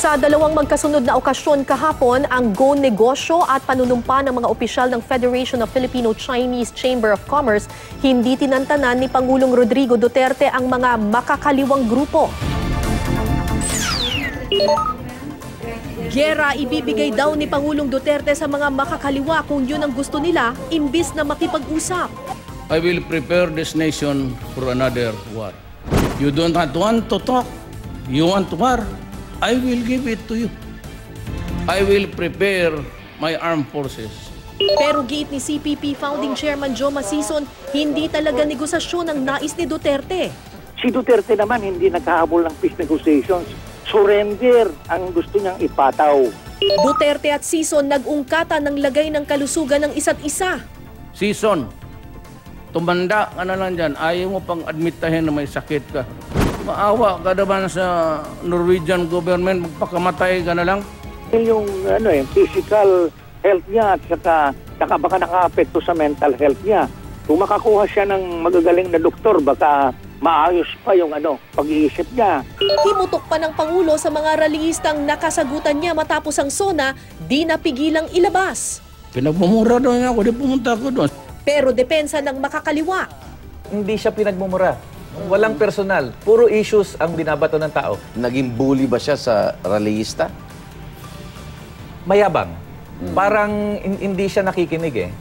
Sa dalawang magkasunod na okasyon kahapon, ang Go Negosyo at panunumpa ng mga opisyal ng Federation of Filipino-Chinese Chamber of Commerce, hindi tinantanan ni Pangulong Rodrigo Duterte ang mga makakaliwang grupo. Giyera ibibigay daw ni Pangulong Duterte sa mga makakaliwa kung yun ang gusto nila, imbis na makipag-usap. I will prepare this nation for another war. You don't want to talk. You want war. I will give it to you. I will prepare my armed forces. Pero giit ni CPP Founding Chairman Joe Masison, hindi talaga negosasyon ang nais ni Duterte. Si Duterte naman hindi naghahabol ng peace negotiations. Surrender ang gusto niyang ipataw. Duterte at Sison nag-ungkata ng lagay ng kalusugan ng isa't isa. Season, tumanda ka na lang dyan. Ayaw mo pang admitahin na may sakit ka. Maawa ka naman sa Norwegian government, magpakamatay ka na lang. Yung physical health niya at saka baka naka-apekto sa mental health niya. Kung makakuha siya ng magagaling na doktor, baka maayos pa yung pag-iisip niya. Himutok pa ng Pangulo sa mga rallyistang nakasagutan niya matapos ang SONA, di napigilang ilabas. Pinagmumura doon ako, di pumunta ako doon. Pero depensa ng makakaliwa. Hindi siya pinagmumura. Walang personal. Puro issues ang binabato ng tao. Naging bully ba siya sa rallyista? Mayabang. Parang hindi siya nakikinig eh.